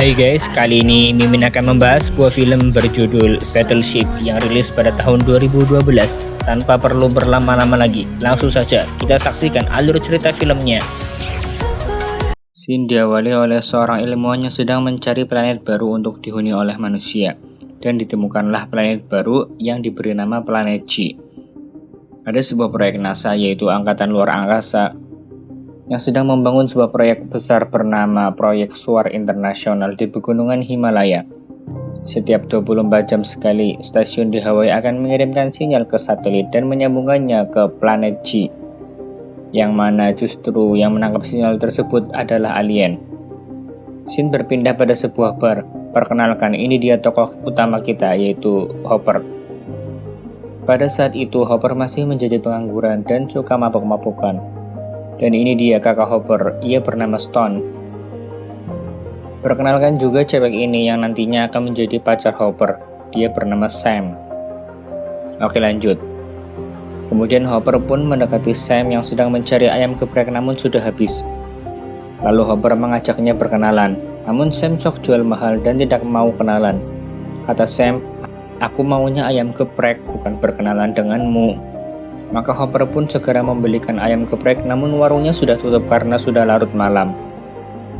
Hai guys, kali ini Mimin akan membahas sebuah film berjudul Battleship yang rilis pada tahun 2012. Tanpa perlu berlama-lama lagi, langsung saja kita saksikan alur cerita filmnya. Scene diawali oleh seorang ilmuwan yang sedang mencari planet baru untuk dihuni oleh manusia. Dan ditemukanlah planet baru yang diberi nama planet G. Ada sebuah proyek NASA yaitu Angkatan Luar Angkasa yang sedang membangun sebuah proyek besar bernama Proyek Suar Internasional di Pegunungan Himalaya. Setiap 24 jam sekali, stasiun di Hawaii akan mengirimkan sinyal ke satelit dan menyambungkannya ke planet G, yang mana justru yang menangkap sinyal tersebut adalah alien. Scene berpindah pada sebuah bar. Perkenalkan, ini dia tokoh utama kita, yaitu Hopper. Pada saat itu, Hopper masih menjadi pengangguran dan suka mabuk-mabukan. Dan ini dia kakak Hopper, ia bernama Stone. Perkenalkan juga cewek ini yang nantinya akan menjadi pacar Hopper, dia bernama Sam. Oke, lanjut. Kemudian Hopper pun mendekati Sam yang sedang mencari ayam geprek namun sudah habis. Lalu Hopper mengajaknya berkenalan, namun Sam sok jual mahal dan tidak mau kenalan. Kata Sam, aku maunya ayam geprek, bukan berkenalan denganmu. Maka Hopper pun segera membelikan ayam geprek, namun warungnya sudah tutup karena sudah larut malam.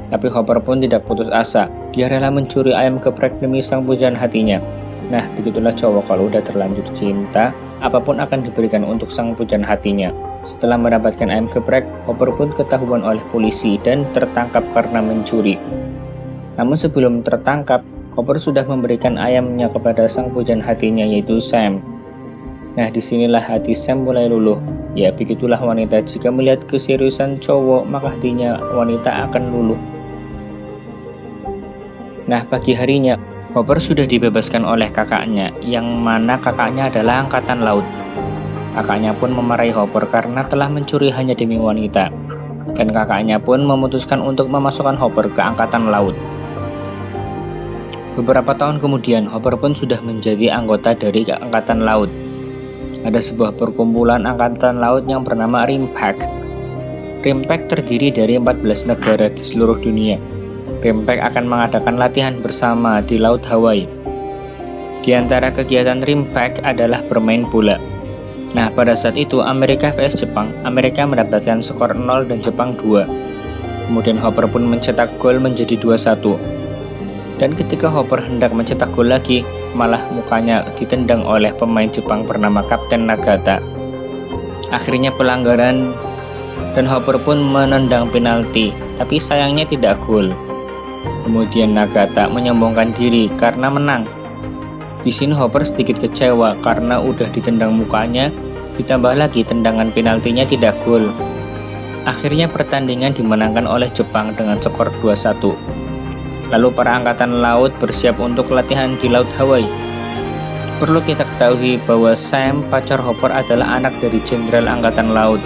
Tapi Hopper pun tidak putus asa, dia rela mencuri ayam geprek demi sang pujaan hatinya. Nah, begitulah cowok kalau udah terlanjur cinta, apapun akan diberikan untuk sang pujaan hatinya. Setelah mendapatkan ayam geprek, Hopper pun ketahuan oleh polisi dan tertangkap karena mencuri. Namun sebelum tertangkap, Hopper sudah memberikan ayamnya kepada sang pujaan hatinya, yaitu Sam. Nah, disinilah hati Sam mulai luluh. Ya, begitulah wanita, jika melihat keseriusan cowok, maka hatinya wanita akan luluh. Nah, pagi harinya, Hopper sudah dibebaskan oleh kakaknya, yang mana kakaknya adalah angkatan laut. Kakaknya pun memarahi Hopper karena telah mencuri hanya demi wanita. Dan kakaknya pun memutuskan untuk memasukkan Hopper ke angkatan laut. Beberapa tahun kemudian, Hopper pun sudah menjadi anggota dari angkatan laut. Ada sebuah perkumpulan angkatan laut yang bernama RIMPAC. RIMPAC terdiri dari 14 negara di seluruh dunia. RIMPAC akan mengadakan latihan bersama di Laut Hawaii. Di antara kegiatan RIMPAC adalah bermain bola. Nah, pada saat itu Amerika vs Jepang. Amerika mendapatkan skor 0 dan Jepang 2. Kemudian Hopper pun mencetak gol menjadi 2-1. Dan ketika Hopper hendak mencetak gol lagi, malah mukanya ditendang oleh pemain Jepang bernama Kapten Nagata. Akhirnya pelanggaran dan Hopper pun menendang penalti, tapi sayangnya tidak gol. Kemudian Nagata menyombongkan diri karena menang. Di sini Hopper sedikit kecewa karena udah ditendang mukanya, ditambah lagi tendangan penaltinya tidak gol. Akhirnya pertandingan dimenangkan oleh Jepang dengan skor 2-1. Lalu para angkatan laut bersiap untuk latihan di Laut Hawaii. Perlu kita ketahui bahwa Sam, pacar Hopper, adalah anak dari Jenderal Angkatan Laut.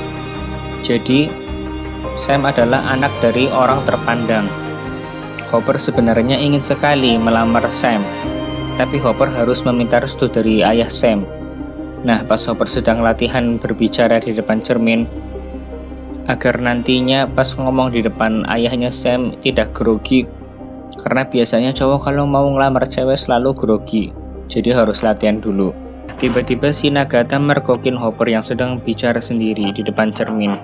Jadi, Sam adalah anak dari orang terpandang. Hopper sebenarnya ingin sekali melamar Sam, tapi Hopper harus meminta restu dari ayah Sam. Nah, pas Hopper sedang latihan berbicara di depan cermin, agar nantinya pas ngomong di depan ayahnya Sam tidak grogi. Karena biasanya cowok kalau mau ngelamar cewek selalu grogi, jadi harus latihan dulu. Tiba-tiba si Nagata mergokin Hopper yang sedang bicara sendiri di depan cermin.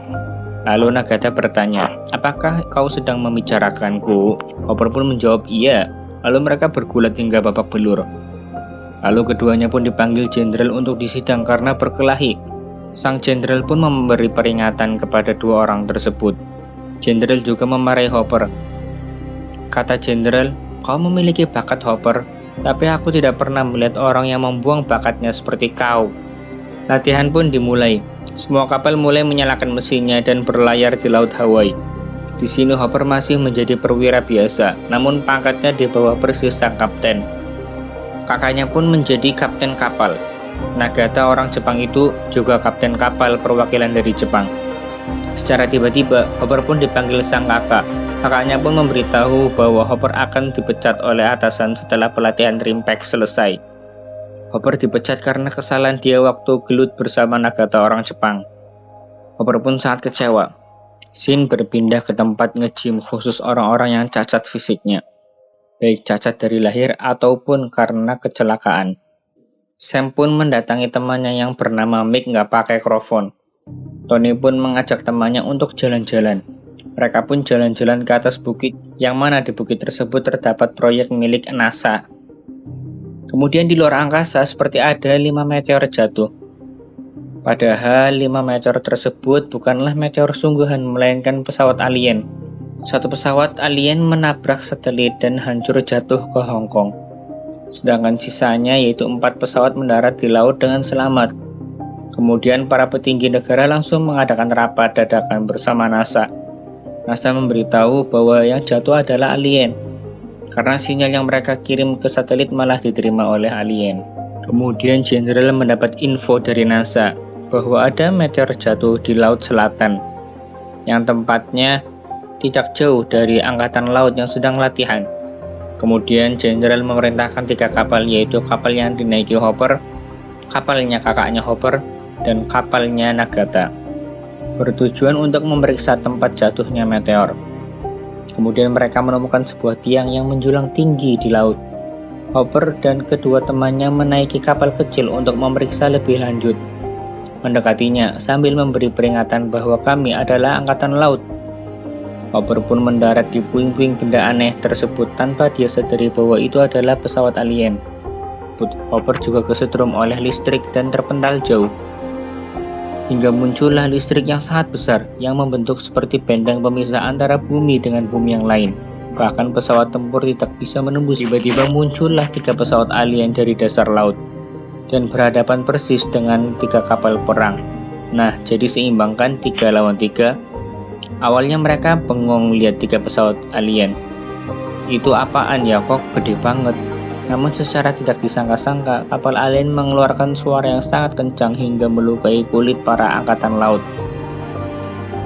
Lalu Nagata bertanya, apakah kau sedang membicarakanku? Hopper pun menjawab iya. Lalu mereka bergulat hingga babak belur. Lalu keduanya pun dipanggil jenderal untuk disidang karena berkelahi. Sang jenderal pun memberi peringatan kepada dua orang tersebut. Jenderal juga memarahi Hopper. Kata jenderal, kau memiliki bakat Hopper, tapi aku tidak pernah melihat orang yang membuang bakatnya seperti kau. Latihan pun dimulai. Semua kapal mulai menyalakan mesinnya dan berlayar di Laut Hawaii. Di sini Hopper masih menjadi perwira biasa, namun pangkatnya di bawah persis sang kapten. Kakaknya pun menjadi kapten kapal. Nagata orang Jepang itu juga kapten kapal perwakilan dari Jepang. Secara tiba-tiba, Hopper pun dipanggil sang kakak. Kakaknya pun memberitahu bahwa Hopper akan dipecat oleh atasan setelah pelatihan RIMPAC selesai. Hopper dipecat karena kesalahan dia waktu gelut bersama Nagata orang Jepang. Hopper pun sangat kecewa. Scene berpindah ke tempat nge-gym khusus orang-orang yang cacat fisiknya. baik cacat dari lahir ataupun karena kecelakaan. Sam pun mendatangi temannya yang bernama Mick nggak pakai mikrofon. Tony pun mengajak temannya untuk jalan-jalan. Mereka pun jalan-jalan ke atas bukit, yang mana di bukit tersebut terdapat proyek milik NASA. Kemudian di luar angkasa seperti ada 5 meteor jatuh. Padahal 5 meteor tersebut bukanlah meteor sungguhan, melainkan pesawat alien. Satu pesawat alien menabrak satelit dan hancur jatuh ke Hong Kong. Sedangkan sisanya yaitu 4 pesawat mendarat di laut dengan selamat. Kemudian para petinggi negara langsung mengadakan rapat dadakan bersama NASA. NASA memberitahu bahwa yang jatuh adalah alien, karena sinyal yang mereka kirim ke satelit malah diterima oleh alien. Kemudian Jenderal mendapat info dari NASA bahwa ada meteor jatuh di Laut Selatan, yang tempatnya tidak jauh dari Angkatan Laut yang sedang latihan. Kemudian Jenderal memerintahkan 3 kapal, yaitu kapal yang dinaiki Hopper, kapalnya kakaknya Hopper, dan kapalnya Nagata, bertujuan untuk memeriksa tempat jatuhnya meteor. Kemudian mereka menemukan sebuah tiang yang menjulang tinggi di laut. Hopper dan kedua temannya menaiki kapal kecil untuk memeriksa lebih lanjut. Mendekatinya sambil memberi peringatan bahwa kami adalah angkatan laut. Hopper pun mendarat di puing-puing benda aneh tersebut tanpa dia sadari bahwa itu adalah pesawat alien. Hopper juga kesetrum oleh listrik dan terpental jauh. Hingga muncullah listrik yang sangat besar yang membentuk seperti benteng pemisah antara bumi dengan bumi yang lain. Bahkan pesawat tempur tidak bisa menembus. Tiba-tiba muncullah 3 pesawat alien dari dasar laut dan berhadapan persis dengan 3 kapal perang. Nah, jadi seimbangkan 3 lawan 3. Awalnya mereka bengong lihat 3 pesawat alien. Itu apaan ya, kok gede banget. Namun secara tidak disangka-sangka, kapal alien mengeluarkan suara yang sangat kencang hingga melukai kulit para angkatan laut.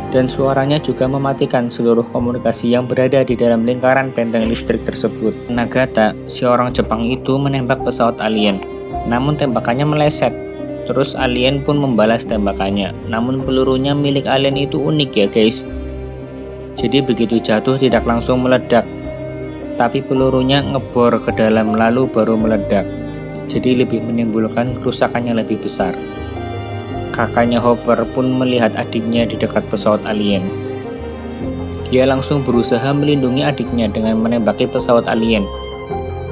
Dan suaranya juga mematikan seluruh komunikasi yang berada di dalam lingkaran benteng listrik tersebut. Nagata, si orang Jepang itu menembak pesawat alien. Namun tembakannya meleset. Terus alien pun membalas tembakannya. Namun pelurunya milik alien itu unik ya guys. Jadi begitu jatuh tidak langsung meledak, tapi pelurunya ngebor ke dalam lalu baru meledak. Jadi lebih menimbulkan kerusakan yang lebih besar. Kakaknya Hopper pun melihat adiknya di dekat pesawat alien. Dia langsung berusaha melindungi adiknya dengan menembaki pesawat alien.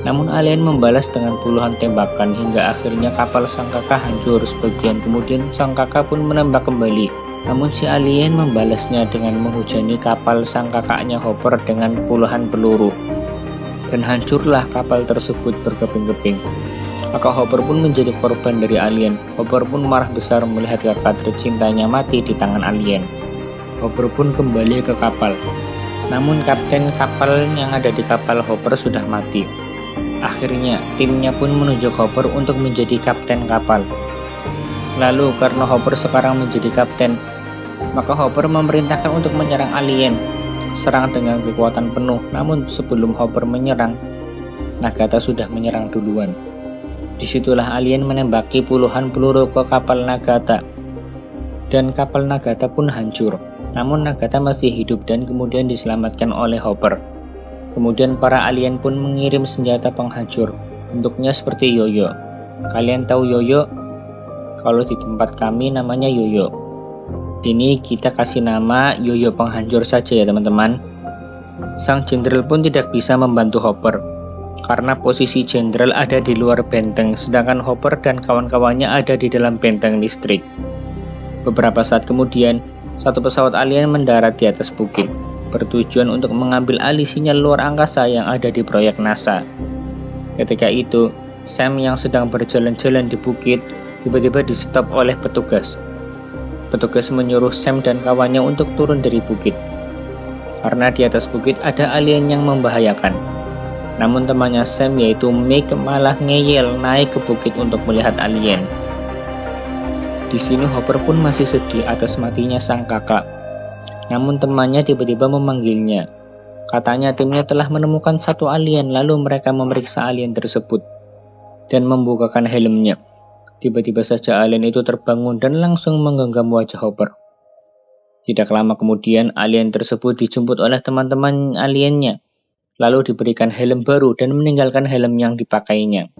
Namun alien membalas dengan puluhan tembakan hingga akhirnya kapal sang kakak hancur sebagian. Kemudian sang kakak pun menembak kembali. Namun si alien membalasnya dengan menghujani kapal sang kakaknya Hopper dengan puluhan peluru. Dan hancurlah kapal tersebut berkeping-keping. Maka Hopper pun menjadi korban dari alien. Hopper pun marah besar melihat kakak tercintanya mati di tangan alien. Hopper pun kembali ke kapal. Namun kapten kapal yang ada di kapal Hopper sudah mati. Akhirnya timnya pun menunjuk Hopper untuk menjadi kapten kapal. Lalu karena Hopper sekarang menjadi kapten, maka Hopper memerintahkan untuk menyerang alien. Serang dengan kekuatan penuh. Namun sebelum Hopper menyerang, Nagata sudah menyerang duluan. Disitulah alien menembaki puluhan peluru ke kapal Nagata, dan kapal Nagata pun hancur. Namun Nagata masih hidup dan kemudian diselamatkan oleh Hopper. Kemudian para alien pun mengirim senjata penghancur, bentuknya seperti yoyo. Kalian tahu yoyo? Kalau di tempat kami namanya yoyo. Sini kita kasih nama yoyo penghancur saja ya teman-teman. Sang jenderal pun tidak bisa membantu Hopper, karena posisi jenderal ada di luar benteng, sedangkan Hopper dan kawan-kawannya ada di dalam benteng listrik. Beberapa saat kemudian, satu pesawat alien mendarat di atas bukit, bertujuan untuk mengambil alih sinyal luar angkasa yang ada di proyek NASA. Ketika itu, Sam yang sedang berjalan-jalan di bukit tiba-tiba di-stop oleh petugas. Petugas menyuruh Sam dan kawannya untuk turun dari bukit, karena di atas bukit ada alien yang membahayakan. Namun temannya Sam yaitu Mick malah ngeyel naik ke bukit untuk melihat alien. Di sini Hopper pun masih sedih atas matinya sang kakak. Namun temannya tiba-tiba memanggilnya. Katanya timnya telah menemukan satu alien, lalu mereka memeriksa alien tersebut dan membukakan helmnya. Tiba-tiba saja alien itu terbangun dan langsung menggenggam wajah Hopper. Tidak lama kemudian alien tersebut dijemput oleh teman-teman aliennya. lalu diberikan helm baru dan meninggalkan helm yang dipakainya.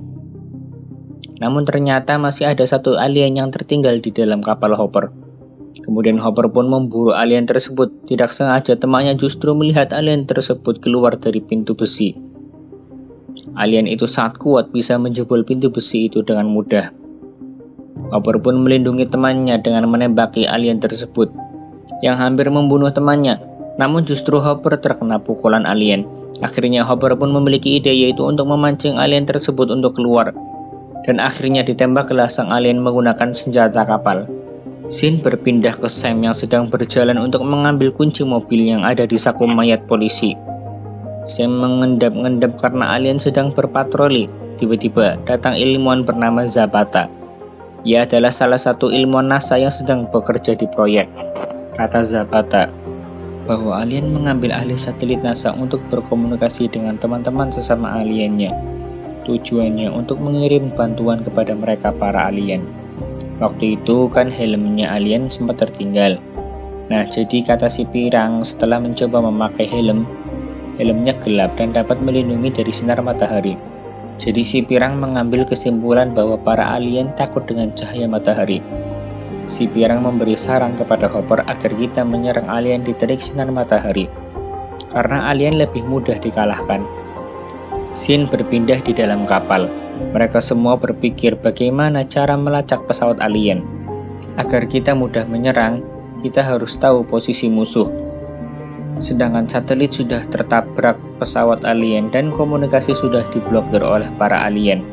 Namun ternyata masih ada satu alien yang tertinggal di dalam kapal Hopper. Kemudian Hopper pun memburu alien tersebut. Tidak sengaja temannya justru melihat alien tersebut keluar dari pintu besi. Alien itu sangat kuat, bisa menjebol pintu besi itu dengan mudah. Hopper pun melindungi temannya dengan menembaki alien tersebut yang hampir membunuh temannya. Namun justru Hopper terkena pukulan alien. Akhirnya Hopper pun memiliki ide, yaitu untuk memancing alien tersebut untuk keluar. Dan akhirnya ditembaklah sang alien menggunakan senjata kapal. Scene berpindah ke Sam yang sedang berjalan untuk mengambil kunci mobil yang ada di saku mayat polisi. Sam mengendap-endap karena alien sedang berpatroli. Tiba-tiba datang ilmuwan bernama Zapata. Ia adalah salah satu ilmuwan NASA yang sedang bekerja di proyek. Kata Zapata bahwa alien mengambil alih satelit NASA untuk berkomunikasi dengan teman-teman sesama aliennya. Tujuannya untuk mengirim bantuan kepada mereka para alien. Waktu itu kan helmnya alien sempat tertinggal. Nah, jadi kata si Pirang, setelah mencoba memakai helmnya gelap dan dapat melindungi dari sinar matahari. Jadi si Pirang mengambil kesimpulan bahwa para alien takut dengan cahaya matahari. Si Pirang memberi saran kepada Hopper agar kita menyerang alien di terik sinar matahari, karena alien lebih mudah dikalahkan. Scene berpindah di dalam kapal. Mereka semua berpikir bagaimana cara melacak pesawat alien. Agar kita mudah menyerang, kita harus tahu posisi musuh. Sedangkan satelit sudah tertabrak pesawat alien dan komunikasi sudah diblokir oleh para alien.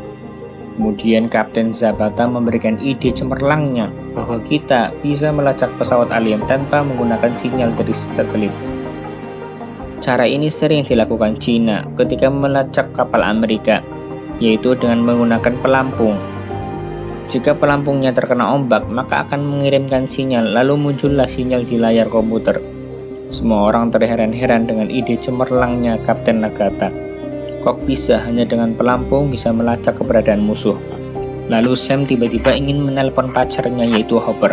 Kemudian Kapten Zapata memberikan ide cemerlangnya bahwa kita bisa melacak pesawat alien tanpa menggunakan sinyal dari satelit. Cara ini sering dilakukan Cina ketika melacak kapal Amerika, yaitu dengan menggunakan pelampung. Jika pelampungnya terkena ombak, maka akan mengirimkan sinyal, lalu muncullah sinyal di layar komputer. Semua orang terheran-heran dengan ide cemerlangnya Kapten Nagata. Kok bisa hanya dengan pelampung bisa melacak keberadaan musuh? Lalu Sam tiba-tiba ingin menelpon pacarnya, yaitu Hopper.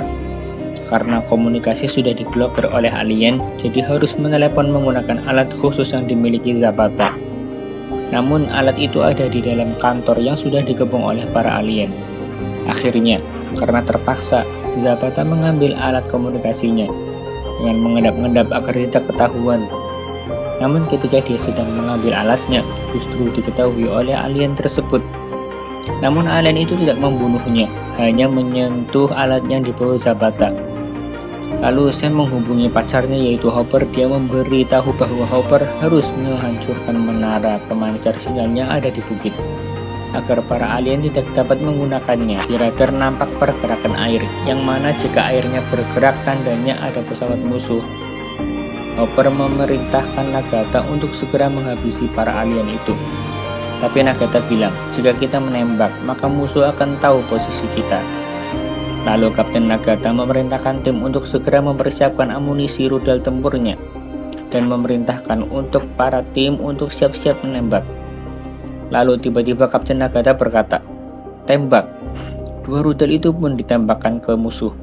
Karena komunikasi sudah diblokir oleh alien, jadi harus menelepon menggunakan alat khusus yang dimiliki Zapata. Namun alat itu ada di dalam kantor yang sudah dikepung oleh para alien. Akhirnya, karena terpaksa, Zapata mengambil alat komunikasinya dengan mengendap-endap agar tidak ketahuan. Namun ketika dia sedang mengambil alatnya, justru diketahui oleh alien tersebut. Namun alien itu tidak membunuhnya, hanya menyentuh alat yang dibawa Zapata. Lalu Sam menghubungi pacarnya, yaitu Hopper. Dia memberitahu bahwa Hopper harus menghancurkan menara pemancar sinyal yang ada di bukit, agar para alien tidak dapat menggunakannya. Di radar nampak pergerakan air, yang mana jika airnya bergerak tandanya ada pesawat musuh. Hopper memerintahkan Nagata untuk segera menghabisi para alien itu. Tapi Nagata bilang, jika kita menembak, maka musuh akan tahu posisi kita. Lalu Kapten Nagata memerintahkan tim untuk segera mempersiapkan amunisi rudal tempurnya, dan memerintahkan untuk para tim untuk siap-siap menembak. Lalu tiba-tiba Kapten Nagata berkata, "Tembak." Dua rudal itu pun ditembakkan ke musuh.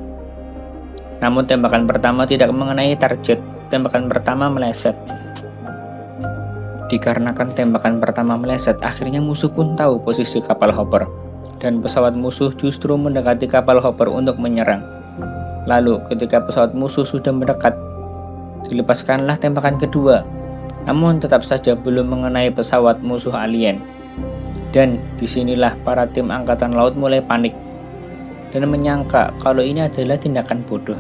Namun tembakan pertama tidak mengenai target. Tembakan pertama meleset. Dikarenakan tembakan pertama meleset, akhirnya musuh pun tahu posisi kapal Hopper, dan pesawat musuh justru mendekati kapal Hopper untuk menyerang. Lalu ketika pesawat musuh sudah mendekat, dilepaskanlah tembakan kedua, namun tetap saja belum mengenai pesawat musuh alien. Dan disinilah para tim angkatan laut mulai panik dan menyangka kalau ini adalah tindakan bodoh.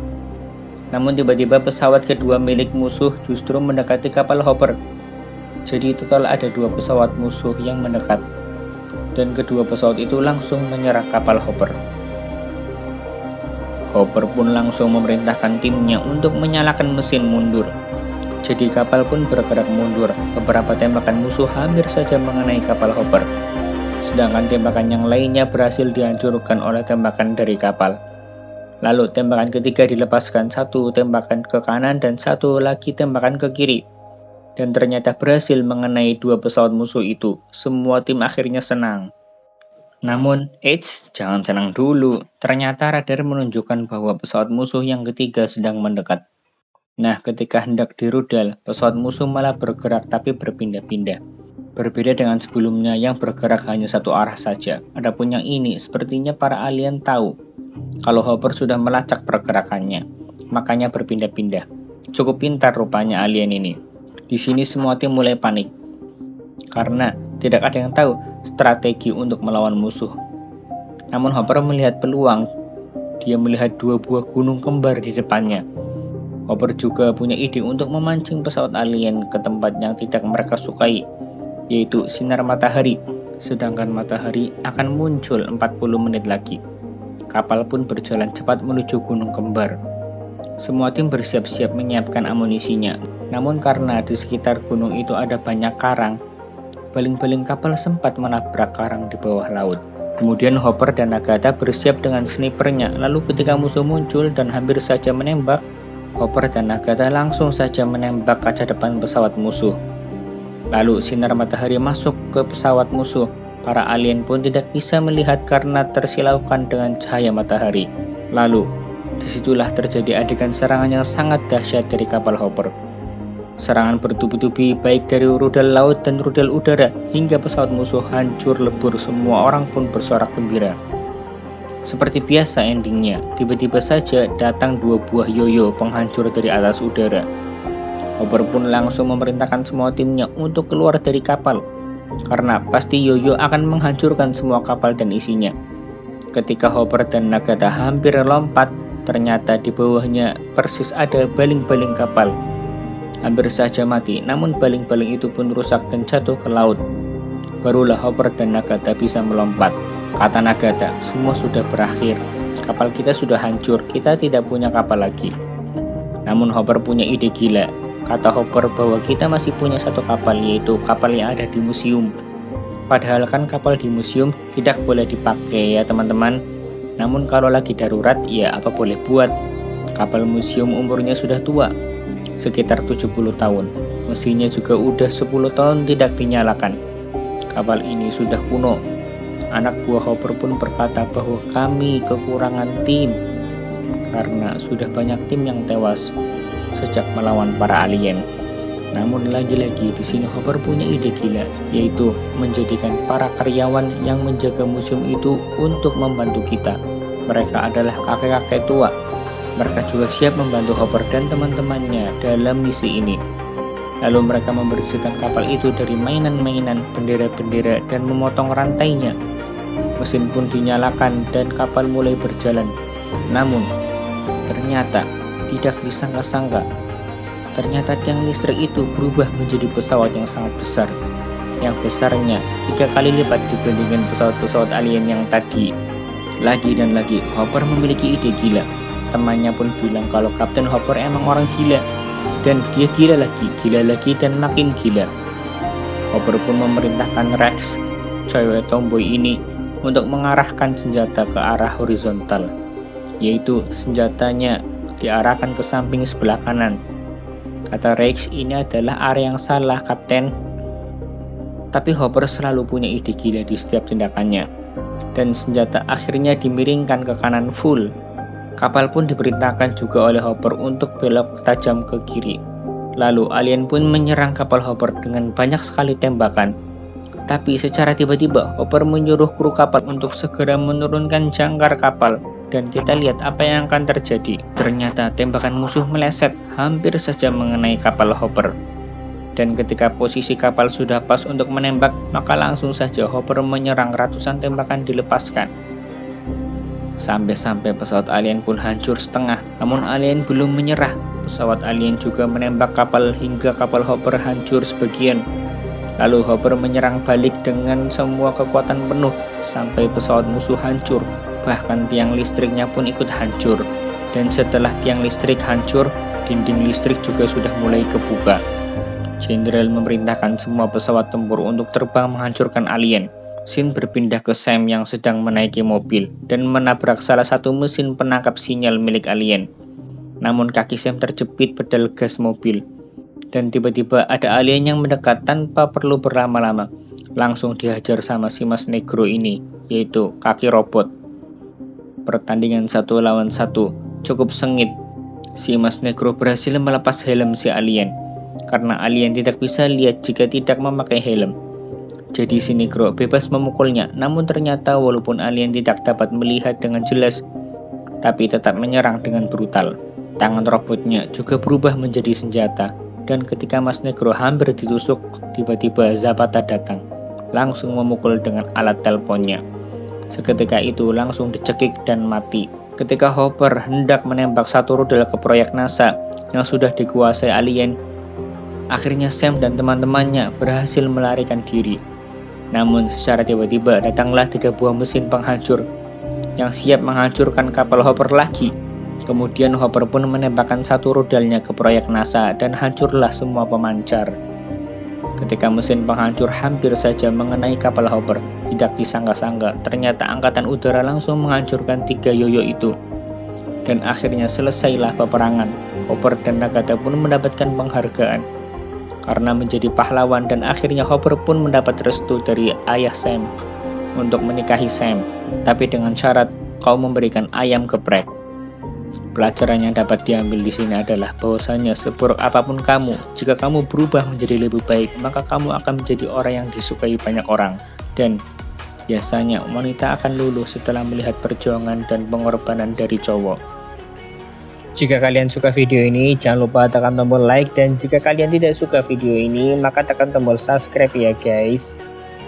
Namun tiba-tiba pesawat kedua milik musuh justru mendekati kapal Hopper. Jadi total ada 2 pesawat musuh yang mendekat, dan kedua pesawat itu langsung menyerang kapal Hopper. Hopper pun langsung memerintahkan timnya untuk menyalakan mesin mundur. Jadi kapal pun bergerak mundur. Beberapa tembakan musuh hampir saja mengenai kapal Hopper, sedangkan tembakan yang lainnya berhasil dihancurkan oleh tembakan dari kapal. Lalu tembakan ketiga dilepaskan, 1 tembakan ke kanan dan 1 lagi tembakan ke kiri. Dan ternyata berhasil mengenai 2 pesawat musuh itu. Semua tim akhirnya senang. Namun, jangan senang dulu. Ternyata radar menunjukkan bahwa pesawat musuh yang ketiga sedang mendekat. Nah, ketika hendak dirudal, pesawat musuh malah bergerak tapi berpindah-pindah. Berbeda dengan sebelumnya yang bergerak hanya satu arah saja. Adapun yang ini, sepertinya para alien tahu kalau Hopper sudah melacak pergerakannya, makanya berpindah-pindah. Cukup pintar rupanya alien ini. Di sini semua tim mulai panik, karena tidak ada yang tahu strategi untuk melawan musuh. Namun Hopper melihat peluang. Dia melihat 2 buah gunung kembar di depannya. Hopper juga punya ide untuk memancing pesawat alien ke tempat yang tidak mereka sukai, yaitu sinar matahari. Sedangkan matahari akan muncul 40 menit lagi. Kapal pun berjalan cepat menuju gunung kembar. Semua tim bersiap-siap menyiapkan amunisinya. Namun karena di sekitar gunung itu ada banyak karang, baling-baling kapal sempat menabrak karang di bawah laut. Kemudian Hopper dan Agatha bersiap dengan snipernya. Lalu ketika musuh muncul dan hampir saja menembak, Hopper dan Agatha langsung saja menembak kaca depan pesawat musuh. Lalu sinar matahari masuk ke pesawat musuh. Para alien pun tidak bisa melihat karena tersilaukan dengan cahaya matahari. Lalu, disitulah terjadi adegan serangan yang sangat dahsyat dari kapal Hopper. Serangan bertubi-tubi baik dari rudal laut dan rudal udara hingga pesawat musuh hancur lebur. Semua orang pun bersorak gembira. Seperti biasa endingnya, tiba-tiba saja datang 2 buah yoyo penghancur dari atas udara. Hopper pun langsung memerintahkan semua timnya untuk keluar dari kapal, karena pasti yoyo akan menghancurkan semua kapal dan isinya. Ketika Hopper dan Agatha hampir lompat, ternyata di bawahnya persis ada baling-baling kapal. Hampir saja mati, namun baling-baling itu pun rusak dan jatuh ke laut. Barulah Hopper dan Agatha bisa melompat. Kata Agatha, semua sudah berakhir. Kapal kita sudah hancur, kita tidak punya kapal lagi. Namun Hopper punya ide gila. Kata Hopper bahwa kita masih punya satu kapal, yaitu kapal yang ada di museum. Padahal kan kapal di museum tidak boleh dipakai ya teman-teman. Namun kalau lagi darurat, ya apa boleh buat. Kapal museum umurnya sudah tua, sekitar 70 tahun. Mesinnya juga udah 10 tahun tidak dinyalakan. Kapal ini sudah kuno. Anak buah Hopper pun berkata bahwa kami kekurangan tim, karena sudah banyak tim yang tewas sejak melawan para alien. Namun lagi-lagi di sini Hopper punya ide gila, yaitu menjadikan para karyawan yang menjaga museum itu untuk membantu kita. Mereka adalah kakek-kakek tua. Mereka juga siap membantu Hopper dan teman-temannya dalam misi ini. Lalu mereka membersihkan kapal itu dari mainan-mainan, bendera-bendera, dan memotong rantainya. Mesin pun dinyalakan dan kapal mulai berjalan. Namun, ternyata tidak disangka-sangka. Ternyata tiang listrik itu berubah menjadi pesawat yang sangat besar. Yang besarnya 3 kali lipat dibandingkan pesawat-pesawat alien yang tadi. Lagi dan lagi, Hopper memiliki ide gila. Temannya pun bilang kalau Kapten Hopper emang orang gila. Dan dia gila lagi dan makin gila. Hopper pun memerintahkan Rex, cewek tomboy ini, untuk mengarahkan senjata ke arah horizontal, yaitu senjatanya diarahkan ke samping sebelah kanan. Kata Rex, ini adalah area yang salah, Kapten. Tapi Hopper selalu punya ide gila di setiap tindakannya, dan senjata akhirnya dimiringkan ke kanan full. Kapal pun diperintahkan juga oleh Hopper untuk belok tajam ke kiri. Lalu alien pun menyerang kapal Hopper dengan banyak sekali tembakan. Tapi secara tiba-tiba Hopper menyuruh kru kapal untuk segera menurunkan jangkar kapal. Dan kita lihat apa yang akan terjadi. Ternyata tembakan musuh meleset hampir saja mengenai kapal Hopper. Dan ketika posisi kapal sudah pas untuk menembak, maka langsung saja Hopper menyerang, ratusan tembakan dilepaskan. Sampai-sampai pesawat alien pun hancur setengah. Namun alien belum menyerah. Pesawat alien juga menembak kapal hingga kapal Hopper hancur sebagian. Lalu Hopper menyerang balik dengan semua kekuatan penuh sampai pesawat musuh hancur. Bahkan tiang listriknya pun ikut hancur. Dan setelah tiang listrik hancur, dinding listrik juga sudah mulai kebuka. Jenderal memerintahkan semua pesawat tempur untuk terbang menghancurkan alien. Scene berpindah ke Sam yang sedang menaiki mobil dan menabrak salah satu mesin penangkap sinyal milik alien. Namun kaki Sam terjepit pedal gas mobil. Dan tiba-tiba ada alien yang mendekat tanpa perlu berlama-lama. Langsung dihajar sama si Mas Negro ini, yaitu kaki robot. Pertandingan 1 lawan 1 cukup sengit. Si Mas Negro berhasil melepas helm si alien, karena alien tidak bisa lihat jika tidak memakai helm. Jadi si Negro bebas memukulnya, namun ternyata walaupun alien tidak dapat melihat dengan jelas, tapi tetap menyerang dengan brutal. Tangan robotnya juga berubah menjadi senjata, dan ketika Mas Negro hampir ditusuk, tiba-tiba Zapata datang, langsung memukul dengan alat teleponnya. Seketika itu langsung dicekik dan mati. Ketika Hopper hendak menembak satu rudal ke proyek NASA yang sudah dikuasai alien, akhirnya Sam dan teman-temannya berhasil melarikan diri. Namun secara tiba-tiba datanglah 3 buah mesin penghancur yang siap menghancurkan kapal Hopper lagi. Kemudian Hopper pun menembakkan satu rudalnya ke proyek NASA dan hancurlah semua pemancar. Ketika mesin penghancur hampir saja mengenai kapal Hopper, tidak disangka-sangka ternyata angkatan udara langsung menghancurkan 3 yoyo itu. Dan akhirnya selesailah peperangan. Hopper dan Nagata pun mendapatkan penghargaan karena menjadi pahlawan, dan akhirnya Hopper pun mendapat restu dari ayah Sam untuk menikahi Sam, tapi dengan syarat kau memberikan ayam geprek. Pelajaran yang dapat diambil di sini adalah bahwasanya seburuk apapun kamu, jika kamu berubah menjadi lebih baik, maka kamu akan menjadi orang yang disukai banyak orang. Dan biasanya wanita akan luluh setelah melihat perjuangan dan pengorbanan dari cowok. Jika kalian suka video ini, jangan lupa tekan tombol like, dan jika kalian tidak suka video ini, maka tekan tombol subscribe ya guys.